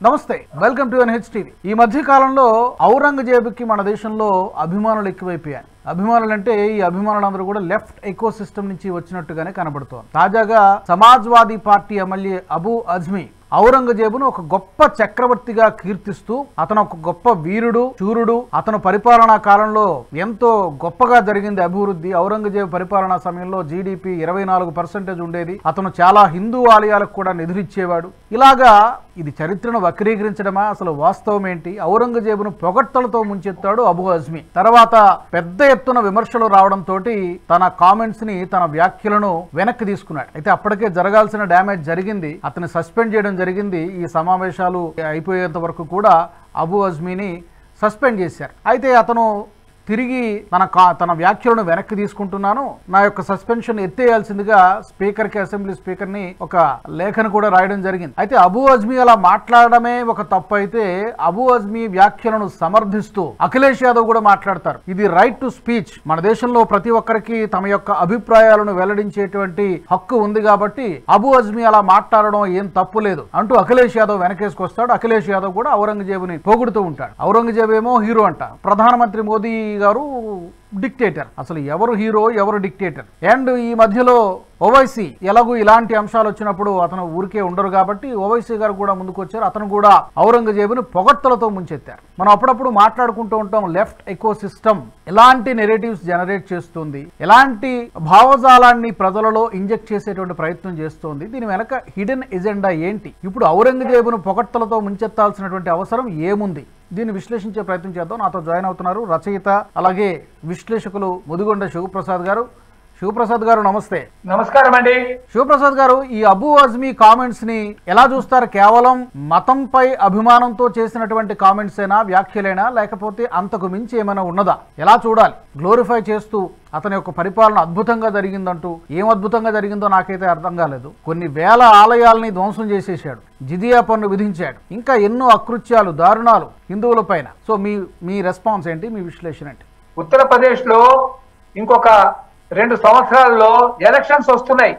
నమస్తే, welcome to NH TV. ఈ మధ్య కాలంలో ఔరంగజేబుకి మన దేశంలో అభిమానులు ఎక్కువైపోయారు. అభిమానులు అంటే ఈ అభిమానులందరూ కూడా లెఫ్ట్ ఎకో సిస్టమ్ నుంచి వచ్చినట్టుగానే కనబడుతోంది. తాజాగా సమాజ్వాదీ పార్టీ ఎమ్మెల్యే అబూ అజ్మీ ఔరంగజేబును ఒక గొప్ప చక్రవర్తిగా కీర్తిస్తూ అతను ఒక గొప్ప వీరుడు, శూరుడు, అతను పరిపాలనా కాలంలో ఎంతో గొప్పగా జరిగింది అభివృద్ధి. ఔరంగజేబు పరిపాలనా సమయంలో జీడిపి 24% ఉండేది. అతను చాలా హిందూ ఆలయాలకు కూడా నిధులిచ్చేవాడు. ఇలాగా ఇది చరిత్రను వక్రీకరించడమా, అసలు వాస్తవం ఏంటి? ఔరంగజేబును పొగడ్తలతో ముంచెత్తాడు అబూ అజ్మీ. తర్వాత పెద్ద ఎత్తున విమర్శలు రావడంతో తన కామెంట్స్ ని, తన వ్యాఖ్యలను వెనక్కి తీసుకున్నాడు. అయితే అప్పటికే జరగాల్సిన డ్యామేజ్ జరిగింది, అతన్ని సస్పెండ్ చేయడం జరిగింది. ఈ సమావేశాలు అయిపోయేంత వరకు కూడా అబూ అజ్మీని సస్పెండ్ చేశారు. అయితే అతను తిరిగి తన వ్యాఖ్యలను వెనక్కి తీసుకుంటున్నాను, నా యొక్క సస్పెన్షన్ ఎత్తేయాల్సిందిగా స్పీకర్కి, అసెంబ్లీ స్పీకర్ని ఒక లేఖను కూడా రాయడం జరిగింది. అయితే అబూ అజ్మీ అలా మాట్లాడమే ఒక తప్పు అయితే, అబూ అజ్మీ వ్యాఖ్యలను సమర్థిస్తూ అఖిలేష్ యాదవ్ కూడా మాట్లాడతారు. ఇది రైట్ టు స్పీచ్. మన దేశంలో ప్రతి ఒక్కరికి తమ యొక్క అభిప్రాయాలను వెల్లడించేటువంటి హక్కు ఉంది కాబట్టి అబూ అజ్మీ అలా మాట్లాడడం ఏం తప్పు లేదు అంటూ అఖిలేష్ యాదవ్ వెనకేసుకొస్తాడు. అఖిలేష్ యాదవ్ కూడా ఔరంగజేబుని పొగుడుతూ ఉంటాడు. ఔరంగజేబు ఏమో హీరో అంట, ప్రధానమంత్రి మోదీ గారు డిక్టేటర్. అసలు ఎవరు హీరో, ఎవరు డిక్టేటర్? అండ్ ఈ మధ్యలో ఓవైసీ ఎలాగూ ఇలాంటి అంశాలు వచ్చినప్పుడు అతను ఊరికే ఉండరు కాబట్టి ఓవైసీ గారు కూడా ముందుకు వచ్చారు. అతను కూడా ఔరంగజేబుని పొగడ్తలతో ముంచెత్తారు. మనం అప్పుడప్పుడు మాట్లాడుకుంటూ ఉంటాం, లెఫ్ట్ ఎకో సిస్టమ్ ఎలాంటి నెరేటివ్స్ జనరేట్ చేస్తుంది, ఎలాంటి భావజాలాన్ని ప్రజలలో ఇంజెక్ట్ చేసేటువంటి ప్రయత్నం చేస్తోంది, దీని వెనక హిడెన్ ఎజెండా ఏంటి? ఇప్పుడు ఔరంగజేబును పొగడ్తలతో ముంచెత్తాల్సినటువంటి అవసరం ఏముంది? దీన్ని విశ్లేషించే ప్రయత్నం చేద్దాం. నాతో జాయిన్ అవుతున్నారు రచయిత, అలాగే విశ్లేషకులు ముదిగొండ శివప్రసాద్ గారు. శివప్రసాద్ గారు నమస్తే. నమస్కారం అండి. శివప్రసాద్ గారు, ఈ అబూ అజ్మీ కామెంట్స్ ని ఎలా చూస్తారు? కేవలం మతంపై అభిమానంతో చేసినటువంటి కామెంట్స్ ఏనా, వ్యాఖ్యలేనా, లేకపోతే అంతకు మించి ఏమైనా ఉన్నదా? ఎలా చూడాలి? గ్లోరిఫై చేస్తూ అతని యొక్క పరిపాలన అద్భుతంగా జరిగిందంటూ, ఏం అద్భుతంగా జరిగిందో నాకైతే అర్థం కాలేదు. కొన్ని వేల ఆలయాల్ని ధ్వంసం చేసేసాడు, జిజియా పన్ను విధించాడు, ఇంకా ఎన్నో అకృత్యాలు, దారుణాలు హిందువుల పైన. సో మీ రెస్పాన్స్ ఏంటి, మీ విశ్లేషణ ఏంటి? ఉత్తరప్రదేశ్ లో ఇంకొక 2 సంవత్సరాల్లో ఎలక్షన్స్ వస్తున్నాయి.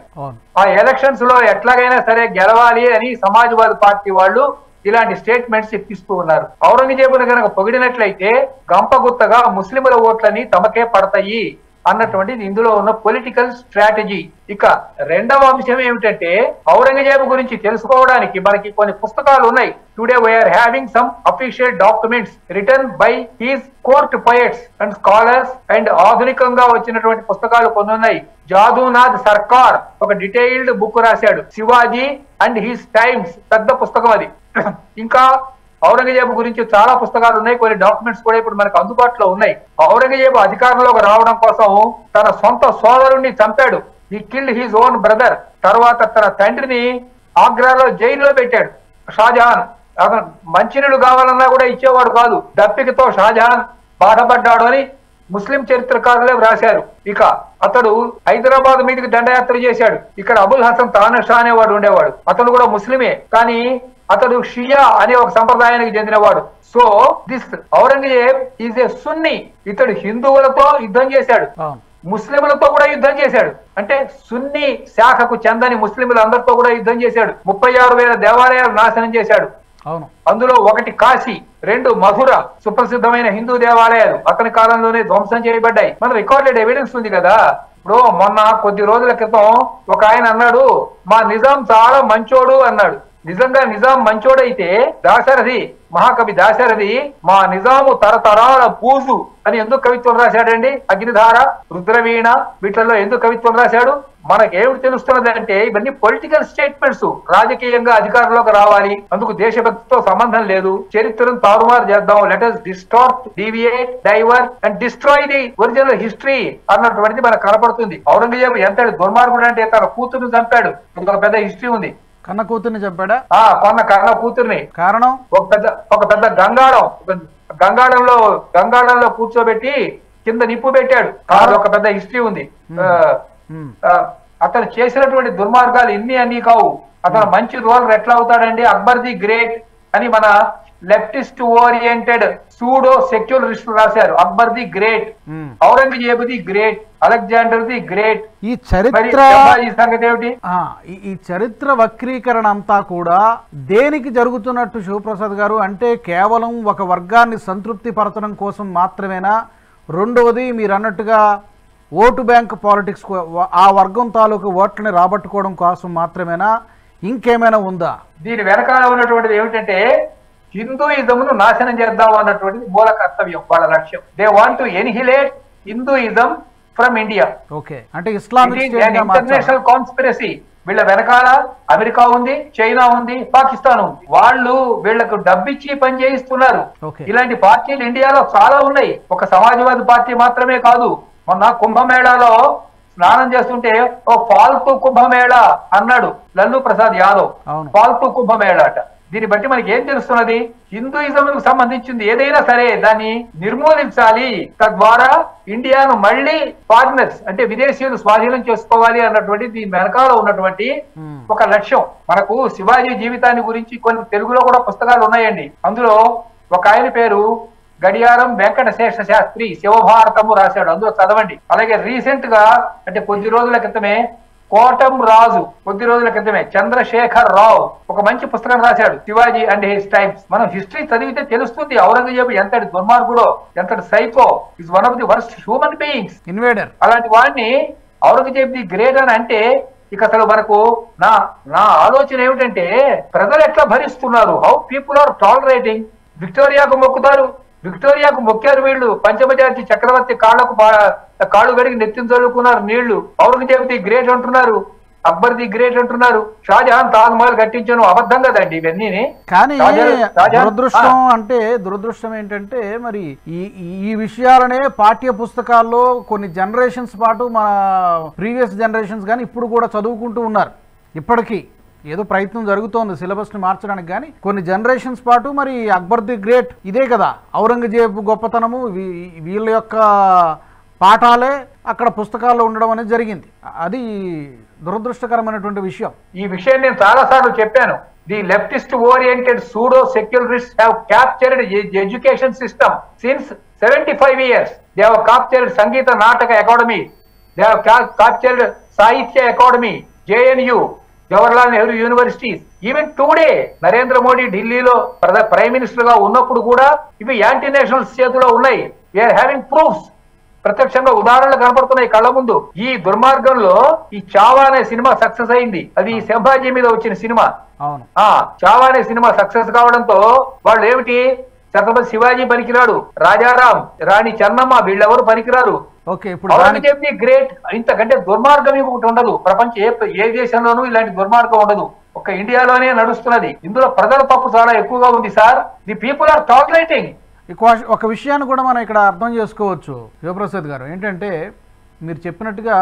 ఆ ఎలక్షన్స్ లో ఎట్లాగైనా సరే గెలవాలి అని సమాజ్వాదీ పార్టీ వాళ్ళు ఇలాంటి స్టేట్మెంట్స్ ఇప్పిస్తూ ఉన్నారు. ఔరంగజేబును కనుక పొగిడినట్లయితే గంపగుత్తగా ముస్లింల ఓట్లని తమకే పడతాయి అన్నటువంటిది ఇందులో ఉన్న పొలిటికల్ స్ట్రాటజీ. ఇక రెండవ అంశం ఏమిటంటే, ఔరంగజేబు గురించి తెలుసుకోవడానికి మనకి కొన్ని పుస్తకాలు ఉన్నాయి. Today we are having some official documents return by his court poets and scholars అండ్ ఆధునికంగా వచ్చినటువంటి పుస్తకాలు కొన్ని ఉన్నాయి. జాదూనాథ్ సర్కార్ ఒక డీటెయిల్డ్ బుక్ రాశాడు, శివాజీ అండ్ హీస్ టైమ్స్, పెద్ద పుస్తకం అది. ఇంకా ఔరంగజేబు గురించి చాలా పుస్తకాలు ఉన్నాయి, కొన్ని డాక్యుమెంట్స్ కూడా ఇప్పుడు మనకు అందుబాటులో ఉన్నాయి. ఔరంగజేబు అధికారంలోకి రావడం కోసం తన సొంత సోదరుణ్ణి చంపాడు. He killed his own brother. తర్వాత తన తండ్రిని ఆగ్రాలో జైల్లో పెట్టాడు. షాజహాన్ అతను మంచినీళ్ళు కావాలన్నా కూడా ఇచ్చేవాడు కాదు. దప్పికతో షాజహాన్ బాధపడ్డాడు అని ముస్లిం చరిత్రకారులే వ్రాశారు. ఇక అతడు హైదరాబాద్ మీదకి దండయాత్ర చేశాడు. ఇక్కడ అబుల్ హసన్ తానషా అనేవాడు ఉండేవాడు. అతను కూడా ముస్లిమే, కానీ అతడు షియా అనే ఒక సంప్రదాయానికి చెందినవాడు. So this Aurangzeb is a Sunni. ఇతడు హిందువులతో యుద్ధం చేశాడు, ముస్లింలతో కూడా యుద్ధం చేశాడు. అంటే సున్నీ శాఖకు చెందని ముస్లింలందరితో కూడా యుద్ధం చేశాడు. 36,000 దేవాలయాలు నాశనం చేశాడు. అందులో 1 కాశీ, 2 మధుర, సుప్రసిద్ధమైన హిందూ దేవాలయాలు అతని కాలంలోనే ధ్వంసం చేయబడ్డాయి. మన రికార్డెడ్ ఎవిడెన్స్ ఉంది కదా. ఇప్పుడు మొన్న కొద్ది రోజుల క్రితం ఒక ఆయన అన్నాడు, మా నిజాం చాలా మంచోడు అన్నాడు. నిజంగా నిజాం మంచోడైతే దాశరథి, మహాకవి దాశరథి మా నిజాము తరతరాల పూజు అని ఎందుకు కవిత్వం రాశాడండి? అగ్నిధార, రుద్రవీణ వీటిల్లో ఎందుకు కవిత్వం రాశాడు? మనకేమిటి తెలుస్తున్నది అంటే ఇవన్నీ పొలిటికల్ స్టేట్మెంట్స్. రాజకీయంగా అధికారంలోకి రావాలి, అందుకు దేశభక్తితో సంబంధం లేదు, చరిత్రను తారుమారు చేద్దాం, let us distort, deviate, divert and destroy the original history అన్నటువంటిది మనకు కనపడుతుంది. ఔరంగజేబు ఎంత దుర్మార్గుడు అంటే తన కూతురుని చంపాడు. ఒక పెద్ద హిస్టరీ ఉంది. కన్న కూతుర్ని చంపాడా? కన్న కూతుర్ని. కారణం ఒక పెద్ద గంగాళంలో కూర్చోబెట్టి కింద నిప్పు పెట్టాడు. ఒక పెద్ద హిస్టరీ ఉంది. అతను చేసినటువంటి దుర్మార్గాలు అన్ని కావు. అతను మంచి రోలర్ ఎట్లా అవుతాడండి? అక్బర్ ది గ్రేట్ అని మన లెఫ్టిస్ట్ ఓరియంటెడ్ సూడో సెక్యులరిస్ట్ రాశారు. Akbar the great, Aurangzeb the great, Alexander the great. ఈ చరిత్ర సంగతి ఏమిటి? ఈ చరిత్ర వక్రీకరణ అంతా కూడా దేనికి జరుగుతున్నట్టు శివప్రసాద్ గారు? అంటే కేవలం ఒక వర్గాన్ని సంతృప్తి పరచడం కోసం మాత్రమేనా? రెండవది మీరు అన్నట్టుగా ఓటు బ్యాంక్ పాలిటిక్స్, ఆ వర్గం తాలూకు ఓట్లని రాబట్టుకోవడం కోసం మాత్రమేనా? ఇంకేమైనా ఉందా? దీని వెనకాల ఉన్నటువంటిది ఏమిటంటే హిందూయిజంను నాశనం చేద్దాం అన్నటువంటిది మూల కర్తవ్యం, వాళ్ళ లక్ష్యం. They want to annihilate Hinduism from India. Okay, అంటే ఇస్లామిక్ ఇంటర్నేషనల్ కాన్స్పిరసీ. వీళ్ళ వెనకాల అమెరికా ఉంది, చైనా ఉంది, పాకిస్తాన్ ఉంది. వాళ్ళు వీళ్లకు డబ్బిచ్చి పని చేయిస్తున్నారు. ఇలాంటి పార్టీలు ఇండియాలో చాలా ఉన్నాయి. ఒక సమాజ్వాదీ పార్టీ మాత్రమే కాదు. మొన్న కుంభమేళాలో స్నానం చేస్తుంటే ఓ ఫాల్తూ కుంభమేళా అన్నాడు లల్లు ప్రసాద్ యాదవ్. ఫాల్తూ కుంభమేళా అట. దీన్ని బట్టి మనకి ఏం తెలుస్తున్నది? హిందూయిజంకు సంబంధించింది ఏదైనా సరే దాన్ని నిర్మూలించాలి, తద్వారా ఇండియాను మళ్ళీ ఫారినర్స్ అంటే విదేశీయులు స్వాధీనం చేసుకోవాలి అన్నటువంటి దీని వెనకాల ఉన్నటువంటి ఒక లక్ష్యం. మనకు శివాజీ జీవితాన్ని గురించి కొన్ని తెలుగులో కూడా పుస్తకాలు ఉన్నాయండి. అందులో ఒక ఆయన పేరు గడియారం వెంకటశేష శాస్త్రి శివభారతము రాశాడు, అందులో చదవండి. అలాగే రీసెంట్ గా అంటే కొద్ది రోజుల క్రితమే కోటం రాజు, కొద్ది రోజుల క్రితమే చంద్రశేఖర్ రావు ఒక మంచి పుస్తకం రాశాడు, శివాజీ అండ్ హిస్ టైమ్స్. మనం హిస్టరీ చదివితే తెలుస్తుంది ఔరంగజేబు ఎంతటి దుర్మార్గుడో, ఎంతటి psycho, is one of the worst human beings, invader. అలాంటి వాడిని ఔరంగజేబు ది గ్రేట్ అని అంటే ఇక అసలు మనకు నా ఆలోచన ఏమిటంటే ప్రజలు ఎట్లా భరిస్తున్నారు? How people are tolerating. విక్టోరియాకు మొక్కుతారు, విక్టోరియాకు మొక్కారు వీళ్ళు. పంచమజాతి చక్రవర్తి కాళ్ళు గడికి నెత్తిన చదువుకున్నారు నీళ్లు. ఔరంగజేబు ది గ్రేట్ అంటున్నారు, అక్బర్ ది గ్రేట్ అంటున్నారు, షాజహాన్ తాజ్మహల్ కట్టించాను. అబద్ధం కదండి ఇవన్నీ. కానీ దురదృష్టం ఏంటంటే మరి ఈ విషయాలనే పాఠ్య పుస్తకాల్లో కొన్ని జనరేషన్స్ పాటు మన ప్రీవియస్ జనరేషన్స్ కానీ ఇప్పుడు కూడా చదువుకుంటూ ఉన్నారు. ఇప్పటికీ ఏదో ప్రయత్నం జరుగుతోంది సిలబస్ని మార్చడానికి, కానీ కొన్ని జనరేషన్స్ పాటు మరి అక్బర్ ది గ్రేట్ ఇదే కదా, ఔరంగజేబు గొప్పతనము వీళ్ళ యొక్క పాఠాలే అక్కడ పుస్తకాల్లో ఉండడం అనేది జరిగింది. అది దురదృష్టకరమైనటువంటి విషయం. ఈ విషయం నేను చాలాసార్లు చెప్పాను. The leftist oriented pseudo secularist have captured education system since 75 years. They have captured Sangeet Natak academy, they have captured Sahitya academy, JNU, Jawaharlal Nehru universities. Even today Narendra Modi ఢిల్లీలో ప్రైమ్ మినిస్టర్ గా ఉన్నప్పుడు కూడా ఇవి యాంటీ నేషనల్స్ చేతిలో ఉన్నాయి. We are having proofs. ప్రత్యక్షంగా ఉదాహరణలు కనపడుతున్నాయి కళ్ళ ముందు. ఈ దుర్మార్గంలో ఈ చావా అనే సినిమా సక్సెస్ అయింది. అది సంభాజీ మీద వచ్చిన సినిమా. చావా అనే సినిమా సక్సెస్ కావడంతో వాళ్ళు ఏమిటి, ఛత్రపతి శివాజీ పనికిరాడు, రాజారాం, రాణి చెన్నమ్మ వీళ్ళెవరు పనికిరారు. Aurangzeb the great. ఇంతకంటే దుర్మార్గం ఒకటి ఉండదు. ప్రపంచం ఏ దేశంలోనూ ఇలాంటి దుర్మార్గం ఉండదు. ఒక ఇండియాలోనే నడుస్తున్నది. ఇందులో ప్రజల తప్పు చాలా ఎక్కువగా ఉంది sir. The people are tolerating. ఒక విషయాన్ని కూడా మనం ఇక్కడ అర్థం చేసుకోవచ్చు శివప్రసాద్ గారు. ఏంటంటే మీరు చెప్పినట్టుగా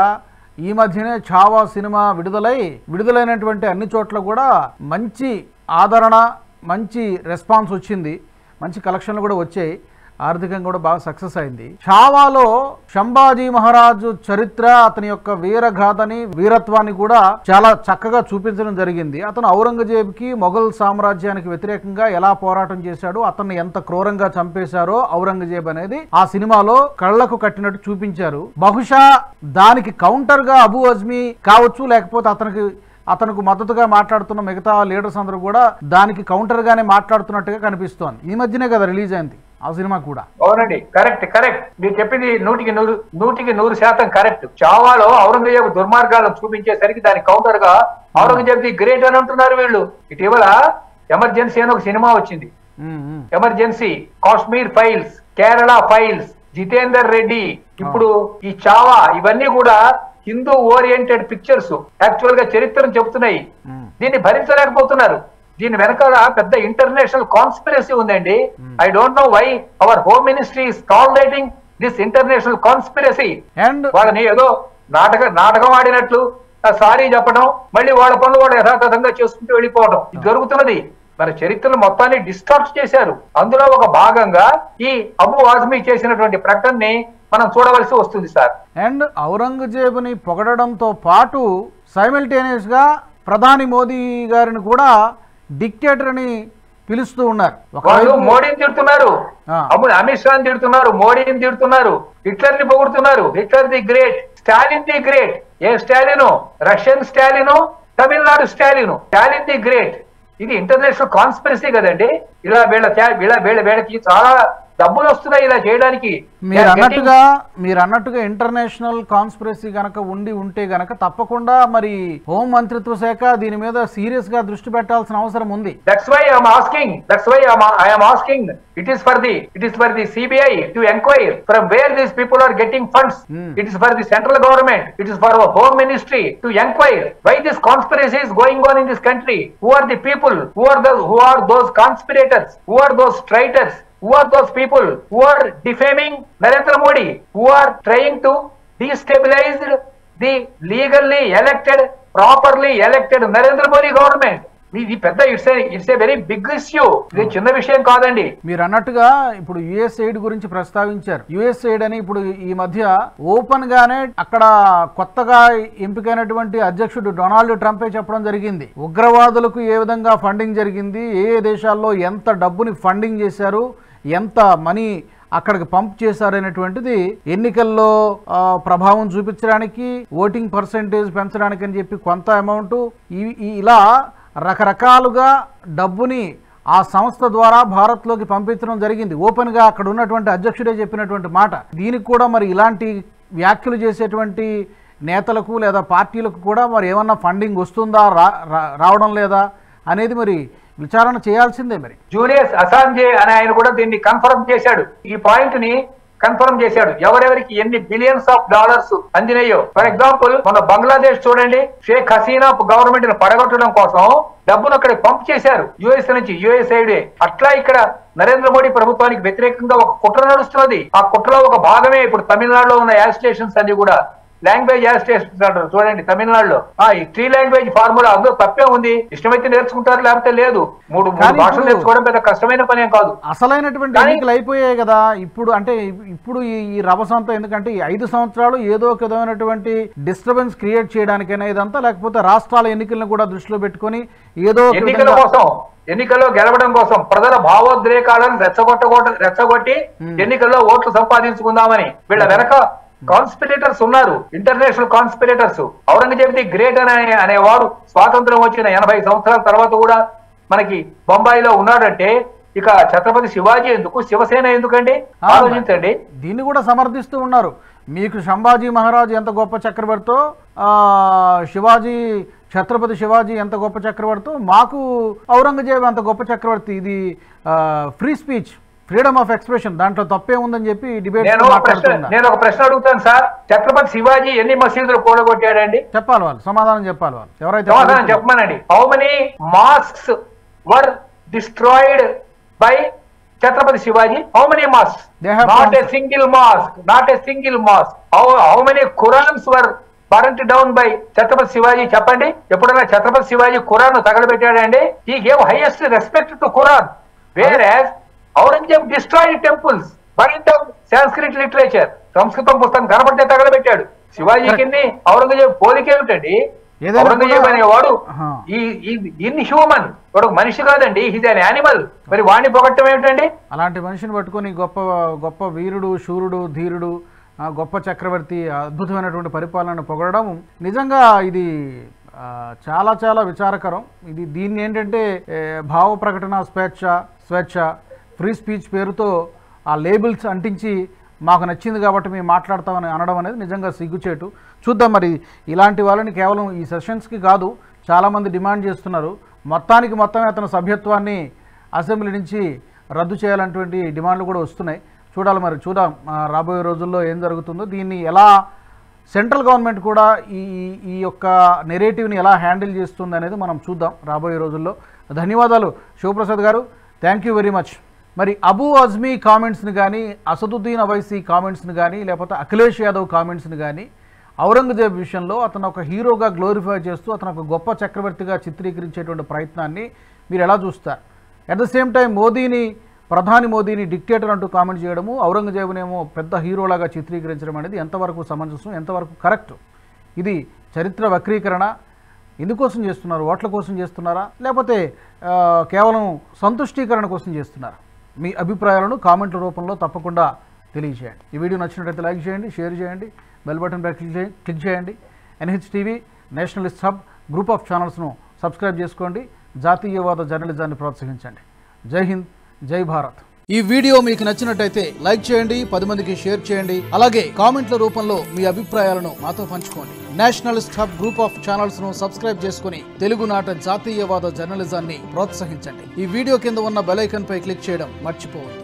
ఈ మధ్యనే చావా సినిమా విడుదలైనటువంటి అన్ని చోట్ల కూడా మంచి ఆదరణ, మంచి రెస్పాన్స్ వచ్చింది, మంచి కలెక్షన్లు కూడా వచ్చాయి, ఆర్థికంగా కూడా బాగా సక్సెస్ అయింది. చావాలో సంభాజీ మహారాజు చరిత్ర, అతని యొక్క వీరగాథని, వీరత్వాన్ని కూడా చాలా చక్కగా చూపించడం జరిగింది. అతను ఔరంగజేబుకి, మొఘల్ సామ్రాజ్యానికి వ్యతిరేకంగా ఎలా పోరాటం చేశాడు, అతన్ని ఎంత క్రూరంగా చంపేశారో ఔరంగజేబు అనేది ఆ సినిమాలో కళ్లకు కట్టినట్టు చూపించారు. బహుశా దానికి కౌంటర్ గా అబూ అజ్మీ కావచ్చు, లేకపోతే అతనికి మద్దతుగా మాట్లాడుతున్న మిగతా లీడర్స్ అందరూ కూడా దానికి కౌంటర్ గానే మాట్లాడుతున్నట్టుగా కనిపిస్తోంది. ఈ మధ్యనే కదా రిలీజ్ అయింది ఆ సినిమా కూడా. అవునండి, కరెక్ట్. మీరు చెప్పింది 100% కరెక్ట్. చావాలో ఔరంగజేబు దుర్మార్గాలను చూపించేసరికి దానికి కౌంటర్ గా ఔరంగజేబు ది గ్రేట్ అని అంటున్నారు వీళ్ళు. ఇటీవల ఎమర్జెన్సీ అని ఒక సినిమా వచ్చింది. Emergency, Kashmir files, Kerala files, Jitender Reddy, ఇప్పుడు ఈ చావా, ఇవన్నీ కూడా హిందూ ఓరియంటెడ్ పిక్చర్స్ యాక్చువల్ గా చరిత్రను చెబుతున్నాయి. దీన్ని భరించలేకపోతున్నారు. దీని వెనకాల పెద్ద ఇంటర్నేషనల్ కాన్స్పిరసీ ఉందండి. I don't know why our home ministry is tolerating this international conspiracy. వాళ్ళని ఏదో నాటకం ఆడినట్లు సారీ చెప్పడం, మళ్ళీ వాళ్ళ పనులు వాళ్ళు యథాతథంగా చేసుకుంటూ వెళ్ళిపోవడం జరుగుతున్నది. మన చరిత్రను మొత్తాన్ని డిస్టార్ట్ చేశారు. అందులో ఒక భాగంగా ఈ అబూ ఆజ్మీ చేసినటువంటి ప్రకటనని మనం చూడవలసి వస్తుంది సార్. అండ్ ఔరంగజేబుని పొగడడంతో పాటు సైమల్టేనియస్ గా ప్రధాని మోదీ గారిని కూడా డిక్టేటర్ అని పిలుస్తూ ఉన్నారు. వాళ్ళు మోడీని తిడుతున్నారు, అమిత్ షాని తిడుతున్నారు, మోడీని తిడుతున్నారు, హిట్లర్ ని పొగుడుతున్నారు. Hitler the great, Stalin the great. ఏ Stalin? Russian Stalin, Tamil Nadu Stalin. Stalin the great. ఇది ఇంటర్నేషనల్ కాన్స్పిరసీ కదండి. ఇలా వీళ్ళకి చాలా డబ్బులు వస్తున్నాయి ఇలా చేయడానికి. మీరు అన్నట్టుగా ఇంటర్నేషనల్ కాన్స్పిరసీ గనక ఉంటే గనక తప్పకుండా మరి హోం మంత్రిత్వ శాఖ దీని మీద సీరియస్ గా దృష్టి పెట్టాల్సిన అవసరం ఉంది. That's why I am asking. It is for the CBI to inquire from where these people are getting funds. It is for the central government. It is for our home ministry to inquire why this conspiracy is going on in this country. Who are the people? Who are those conspirators? Who are those traitors? Who are those people who are defaming Narendra Modi, who are trying to destabilize the legally elected, properly elected Narendra Modi government? ఇది పెద్ద it's a very big issue. ఇది చిన్న విషయం కాదండి. మీరు అన్నట్టుగా ఇప్పుడు USAID గురించి ప్రస్తావించారు. USAID అని ఇప్పుడు ఈ మధ్య ఓపెన్ గానే అక్కడ కొత్తగా ఎంపికైనటువంటి అధ్యక్షుడు డొనాల్డ్ ట్రంపే చెప్పడం జరిగింది. ఉగ్రవాదులకు ఏ విధంగా ఫండింగ్ జరిగింది, ఏ దేశాల్లో ఎంత డబ్బుని ఫండింగ్ చేశారు, ఎంత మనీ అక్కడికి పంప్ చేశారనేటువంటిది ఎన్నికల్లో ప్రభావం చూపించడానికి, ఓటింగ్ పర్సెంటేజ్ పెంచడానికి అని చెప్పి కొంత అమౌంట్ ఇలా రకరకాలుగా డబ్బుని ఆ సంస్థ ద్వారా భారత్లోకి పంపించడం జరిగింది. ఓపెన్గా అక్కడ ఉన్నటువంటి అధ్యక్షుడే చెప్పినటువంటి మాట. దీనికి కూడా మరి ఇలాంటి వ్యాఖ్యలు చేసేటువంటి నేతలకు లేదా పార్టీలకు కూడా మరి ఏమన్నా ఫండింగ్ వస్తుందా, రావడం లేదా అనేది మరి విచారణ చేయాల్సిందే. మరి జూలియస్ అసాంజే అని ఆయన కూడా దీన్ని కన్ఫర్మ్ చేశాడు. ఈ పాయింట్ ని కన్ఫర్మ్ చేశాడు. ఎవరెవరికి ఎన్ని బిలియన్స్ ఆఫ్ డాలర్స్ అందినాయో. ఫర్ ఎగ్జాంపుల్ మన బంగ్లాదేశ్ చూడండి, షేక్ హసీనా గవర్నమెంట్ ని పడగొట్టడం కోసం డబ్బును అక్కడ పంప్ చేశారు యుఎస్ నుంచి, USAID. అట్లా ఇక్కడ నరేంద్ర మోడీ ప్రభుత్వానికి వ్యతిరేకంగా ఒక కుట్ర నడుస్తున్నది. ఆ కుట్రలో ఒక భాగమే ఇప్పుడు తమిళనాడులో ఉన్న యాడ్ స్టేషన్స్ అన్ని కూడా లాంగ్వేజ్ యాడ్ స్టేషన్స్ అంటారు చూడండి తమిళనాడులో. ఈ 3 లాంగ్వేజ్ ఫార్ములా అందులో తప్పే ఉంది. ఇష్టమైతే నేర్చుకుంటారు, లేకపోతే లేదు. మూడు భాషలు నేర్చుకోవడం పెద్ద కష్టమైన పనేం కాదు. అసలైనటువంటి ఎన్నికలు అయిపోయాయి కదా ఇప్పుడు. అంటే ఇప్పుడు ఈ రభసంతా ఎందుకంటే ఈ 5 సంవత్సరాలు ఏదో ఒక విధమైనటువంటి డిస్టర్బెన్స్ క్రియేట్ చేయడానికైనా ఇదంతా, లేకపోతే రాష్ట్రాల ఎన్నికలను కూడా దృష్టిలో పెట్టుకుని ఏదో ఎన్నికల కోసం, ఎన్నికల్లో గెలవడం కోసం ప్రజల భావోద్రేకాలను రెచ్చగొట్టి ఎన్నికల్లో ఓట్లు సంపాదించుకుందామని వీళ్ళ వెనక కాన్స్పిరేటర్స్ ఉన్నారు, international conspirators. Aurangzeb the great అనేవాడు స్వాతంత్రం వచ్చిన 80 సంవత్సరాల తర్వాత కూడా మనకి బొంబాయిలో ఉన్నాడంటే ఇక ఛత్రపతి శివాజీ ఎందుకు, శివసేన ఎందుకండి? ఆలోచించండి. దీన్ని కూడా సమర్థిస్తూ ఉన్నారు. మీకు సంభాజీ మహారాజు ఎంత గొప్ప చక్రవర్తో, ఛత్రపతి శివాజీ ఎంత గొప్ప చక్రవర్తో, మాకు ఔరంగజేబ్ అంత గొప్ప చక్రవర్తి. ఇది free speech, freedom of expression, దాంట్లో తప్పే ఉందని చెప్పి డిబేట్. నేను ఒక ప్రశ్న అడుగుతాను సార్. ఛత్రపతి శివాజీ ఎన్ని మసీదులు కూలగొట్టాడండి? చెప్పాలి వాళ్ళు, సమాధానం చెప్పాలి వాళ్ళు. ఎవరైతే సమాధానం చెప్పమనండి. How many masks were destroyed by Chhatrapati Shivaji? How many mosques? Not a single mosque. Not a single mosque. How many Qurans were burnt down by Chhatrapati Shivaji? Cheppandi. Eppudaina Chhatrapati Shivaji Quran tagalabetadandi? He gave highest respect to Quran. Whereas Aurangzeb destroyed temples, burned down Sanskrit literature. Sanskritam pustakam kanapante tagalabetadu. Shivaji kinni Aurangzeb polike ఏమిటండి? ఔరంగజేబ్ అనేవాడు inhuman, వాడు మనిషి కాదండి, he's an animal. మరి వాడిని పొగట్టం ఏమిటండి? అలాంటి మనిషిని పట్టుకొని గొప్ప గొప్ప వీరుడు, శూరుడు, ధీరుడు, గొప్ప చక్రవర్తి, అద్భుతమైనటువంటి పరిపాలనను పొగడడం నిజంగా ఇది చాలా చాలా విచారకరం. దీన్ని ఏంటంటే భావ ప్రకటన స్వేచ్ఛ, ఫ్రీ స్పీచ్ పేరుతో ఆ లేబుల్స్ అంటించి మాకు నచ్చింది కాబట్టి మేము మాట్లాడతామని అనడం అనేది నిజంగా సిగ్గుచేటు. చూద్దాం మరి ఇలాంటి వాళ్ళని కేవలం ఈ సెషన్స్కి కాదు చాలామంది డిమాండ్ చేస్తున్నారు. మొత్తమే అతని సభ్యత్వాన్ని అసెంబ్లీ నుంచి రద్దు చేయాలన్నటువంటి డిమాండ్లు కూడా వస్తున్నాయి. చూద్దాం రాబోయే రోజుల్లో ఏం జరుగుతుందో. దీన్ని ఎలా సెంట్రల్ గవర్నమెంట్ కూడా ఈ యొక్క నెరేటివ్ని ఎలా హ్యాండిల్ చేస్తుంది అనేది మనం చూద్దాం రాబోయే రోజుల్లో. ధన్యవాదాలు శివప్రసాద్ గారు, థ్యాంక్ యూ వెరీ మచ్. మరి అబూ అజ్మీ కామెంట్స్ని కానీ, అసదుద్దీన్ అవైసీ కామెంట్స్ని కానీ, లేకపోతే అఖిలేష్ యాదవ్ కామెంట్స్ని కానీ ఔరంగజేబ్ విషయంలో అతను ఒక హీరోగా గ్లోరిఫై చేస్తూ అతను ఒక గొప్ప చక్రవర్తిగా చిత్రీకరించేటువంటి ప్రయత్నాన్ని మీరు ఎలా చూస్తారు? అట్ ద సేమ్ టైం ప్రధాని మోదీని డిక్టేటర్ అంటూ కామెంట్ చేయడము, ఔరంగజేబునేమో పెద్ద హీరోలాగా చిత్రీకరించడం అనేది ఎంతవరకు సమంజసం, ఎంతవరకు కరెక్ట్? ఇది చరిత్ర వక్రీకరణ, ఎందుకోసం చేస్తున్నారు? ఓట్ల కోసం చేస్తున్నారా, లేకపోతే కేవలం సంతుష్టీకరణ కోసం చేస్తున్నారా? మీ అభిప్రాయాలను కామెంట్ల రూపంలో తప్పకుండా తెలియజేయండి. ఈ వీడియో నచ్చినట్లయితే లైక్ చేయండి, షేర్ చేయండి, బెల్ బటన్ పై క్లిక్ చేయండి. NHTV nationalist hub group of ఛానల్స్ను సబ్స్క్రైబ్ చేసుకోండి. జాతీయవాద జర్నలిజాన్ని ప్రోత్సహించండి. జై హింద్, జై భారత్. ఈ వీడియో మీకు నచ్చినట్టయితే లైక్ చేయండి, 10 మందికి షేర్ చేయండి. అలాగే కామెంట్ల రూపంలో మీ అభిప్రాయాలను మాతో పంచుకోండి. Nationalist hub group of channels ను సబ్స్క్రైబ్ చేసుకుని తెలుగునాట జాతీయవాద జర్నలిజాన్ని ప్రోత్సహించండి. ఈ వీడియో కింద ఉన్న బెల్ ఐకాన్ పై క్లిక్ చేయడం మర్చిపోవద్దు.